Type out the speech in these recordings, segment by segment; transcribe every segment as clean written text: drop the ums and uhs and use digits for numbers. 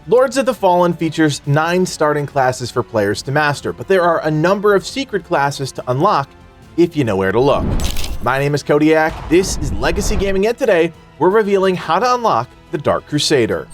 Lords of the Fallen features 9 starting classes for players to master, but there are a number of secret classes to unlock if you know where to look. My name is Codiak, this is Legacy Gaming, and today we're revealing how to unlock the Dark Crusader.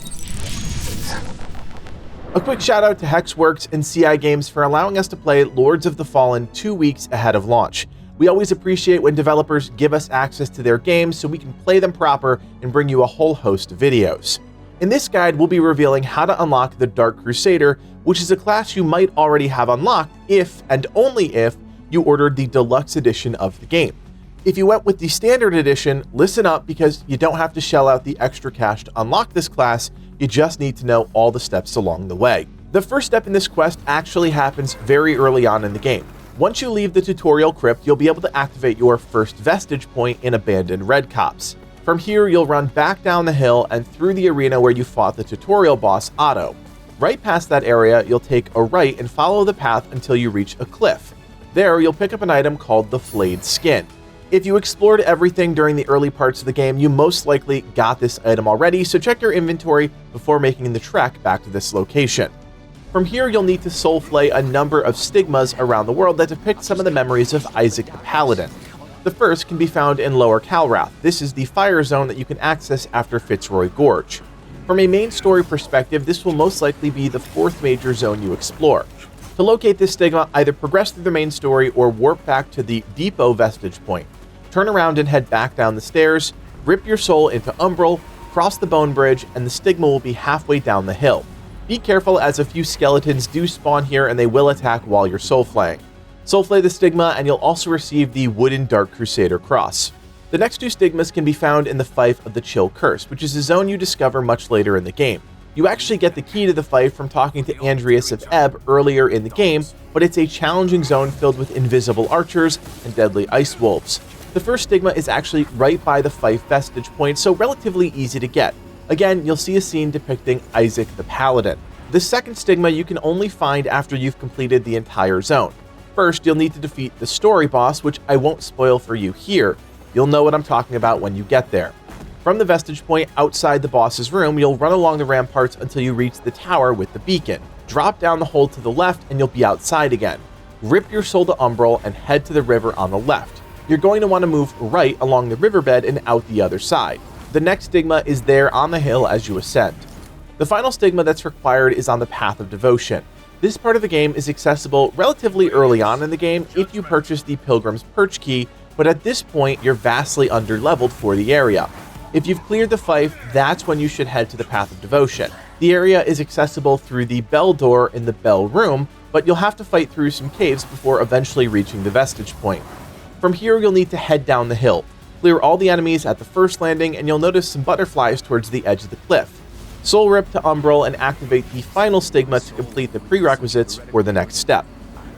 A quick shout out to Hexworks and CI Games for allowing us to play Lords of the Fallen 2 weeks ahead of launch. We always appreciate when developers give us access to their games so we can play them proper and bring you a whole host of videos. In this guide, we'll be revealing how to unlock the Dark Crusader, which is a class you might already have unlocked if, and only if, you ordered the deluxe edition of the game. If you went with the standard edition, listen up because you don't have to shell out the extra cash to unlock this class, you just need to know all the steps along the way. The first step in this quest actually happens very early on in the game. Once you leave the tutorial crypt, you'll be able to activate your first vestige point in Abandoned Red Copse. From here, you'll run back down the hill and through the arena where you fought the tutorial boss, Otto. Right past that area, you'll take a right and follow the path until you reach a cliff. There, you'll pick up an item called the Flayed Skin. If you explored everything during the early parts of the game, you most likely got this item already, so check your inventory before making the trek back to this location. From here, you'll need to soul flay a number of stigmas around the world that depict some of the memories of Isaac the Paladin. The first can be found in Lower Calrath. This is the fire zone that you can access after Fitzroy Gorge. From a main story perspective, this will most likely be the 4th major zone you explore. To locate this stigma, either progress through the main story or warp back to the Depot vestige point. Turn around and head back down the stairs, rip your soul into Umbral, cross the bone bridge, and the stigma will be halfway down the hill. Be careful as a few skeletons do spawn here and they will attack while you're soul flaying. Soul flay the stigma and you'll also receive the wooden Dark Crusader cross. The next 2 stigmas can be found in the Fief of the Chill Curse, which is a zone you discover much later in the game. You actually get the key to the fief from talking to Andreas of Ebb earlier in the game, but it's a challenging zone filled with invisible archers and deadly ice wolves. The first stigma is actually right by the Fief vestige point, so relatively easy to get. Again, you'll see a scene depicting Isaac the Paladin. The second stigma you can only find after you've completed the entire zone. First, you'll need to defeat the story boss, which I won't spoil for you here. You'll know what I'm talking about when you get there. From the vestige point outside the boss's room, you'll run along the ramparts until you reach the tower with the beacon. Drop down the hole to the left and you'll be outside again. Rip your soul to Umbral and head to the river on the left. You're going to want to move right along the riverbed and out the other side. The next stigma is there on the hill as you ascend. The final stigma that's required is on the Path of Devotion. This part of the game is accessible relatively early on in the game if you purchase the Pilgrim's Perch key, but at this point you're vastly underleveled for the area. If you've cleared the fief, that's when you should head to the Path of Devotion. The area is accessible through the bell door in the bell room, but you'll have to fight through some caves before eventually reaching the vestige point. From here, you'll need to head down the hill. Clear all the enemies at the first landing, and you'll notice some butterflies towards the edge of the cliff. Soul rip to Umbral and activate the final stigma to complete the prerequisites for the next step.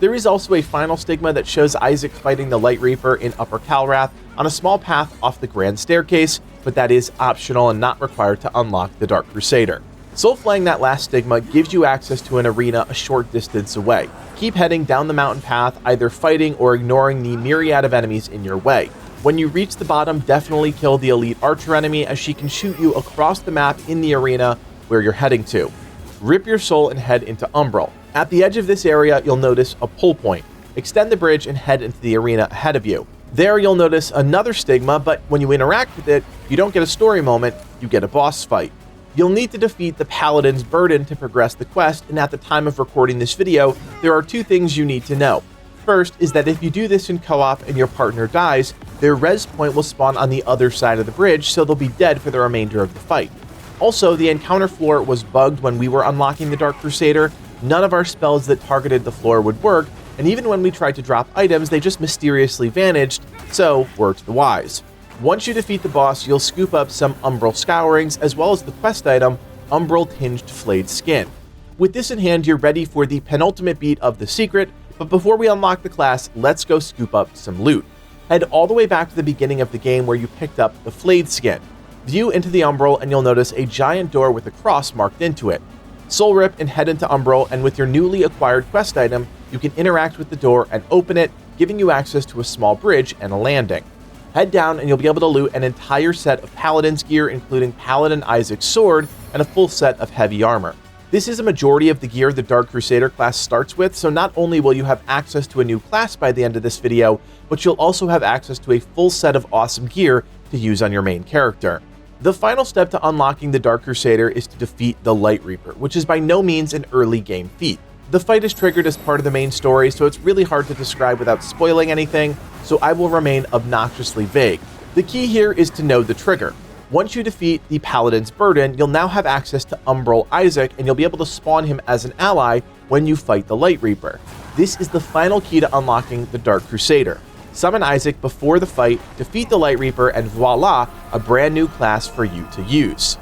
There is also a final stigma that shows Isaac fighting the Light Reaper in Upper Calrath on a small path off the Grand Staircase, but that is optional and not required to unlock the Dark Crusader. Soul flaying that last stigma gives you access to an arena a short distance away. Keep heading down the mountain path, either fighting or ignoring the myriad of enemies in your way. When you reach the bottom, definitely kill the elite archer enemy as she can shoot you across the map in the arena where you're heading to. Rip your soul and head into Umbral. At the edge of this area, you'll notice a pull point. Extend the bridge and head into the arena ahead of you. There you'll notice another stigma, but when you interact with it, you don't get a story moment, you get a boss fight. You'll need to defeat the Paladin's Burden to progress the quest, and at the time of recording this video, there are 2 things you need to know. First is that if you do this in co-op and your partner dies, their res point will spawn on the other side of the bridge, so they'll be dead for the remainder of the fight. Also, the encounter floor was bugged when we were unlocking the Dark Crusader. None of our spells that targeted the floor would work, and even when we tried to drop items, they just mysteriously vanished, so word to the wise. Once you defeat the boss, you'll scoop up some Umbral Scourings, as well as the quest item, Umbral Tinged Flayed Skin. With this in hand, you're ready for the penultimate beat of the secret, but before we unlock the class, let's go scoop up some loot. Head all the way back to the beginning of the game where you picked up the Flayed Skin. View into the Umbral and you'll notice a giant door with a cross marked into it. Soul rip and head into Umbral, and with your newly acquired quest item, you can interact with the door and open it, giving you access to a small bridge and a landing. Head down and you'll be able to loot an entire set of Paladin's gear, including Paladin Isaac's sword and a full set of heavy armor. This is a majority of the gear the Dark Crusader class starts with, so not only will you have access to a new class by the end of this video, but you'll also have access to a full set of awesome gear to use on your main character. The final step to unlocking the Dark Crusader is to defeat the Light Reaper, which is by no means an early game feat. The fight is triggered as part of the main story, so it's really hard to describe without spoiling anything, so I will remain obnoxiously vague. The key here is to know the trigger. Once you defeat the Paladin's Burden, you'll now have access to Umbral Isaac, and you'll be able to spawn him as an ally when you fight the Light Reaper. This is the final key to unlocking the Dark Crusader. Summon Isaac before the fight, defeat the Light Reaper, and voila, a brand new class for you to use.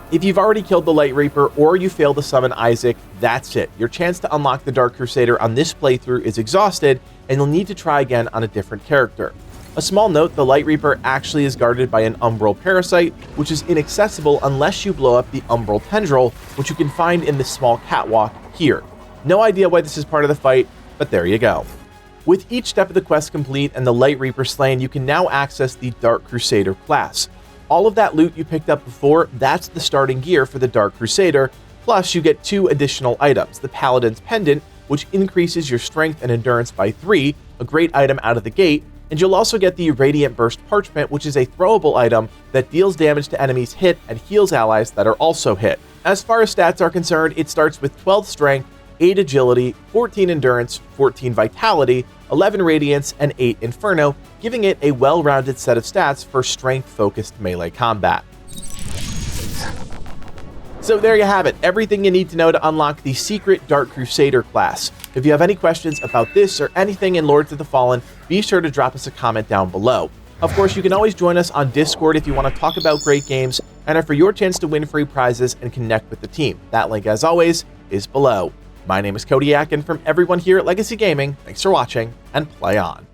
If you've already killed the Light Reaper or you fail to summon Isaac, that's it. Your chance to unlock the Dark Crusader on this playthrough is exhausted, and you'll need to try again on a different character. A small note, the Light Reaper actually is guarded by an Umbral Parasite, which is inaccessible unless you blow up the Umbral Tendril, which you can find in this small catwalk here. No idea why this is part of the fight, but there you go. With each step of the quest complete and the Light Reaper slain, you can now access the Dark Crusader class. All of that loot you picked up before, that's the starting gear for the Dark Crusader, plus you get 2 additional items, the Paladin's Pendant, which increases your strength and endurance by 3, a great item out of the gate, and you'll also get the Radiant Burst Parchment, which is a throwable item that deals damage to enemies hit and heals allies that are also hit. As far as stats are concerned, it starts with 12 strength, 8 agility, 14 endurance, 14 vitality, 11 radiance, and 8 inferno, giving it a well-rounded set of stats for strength-focused melee combat. So there you have it, everything you need to know to unlock the secret Dark Crusader class. If you have any questions about this or anything in Lords of the Fallen, be sure to drop us a comment down below. Of course, you can always join us on Discord if you want to talk about great games, and for your chance to win free prizes and connect with the team. That link, as always, is below. My name is Codiak, and from everyone here at Legacy Gaming, thanks for watching, and play on.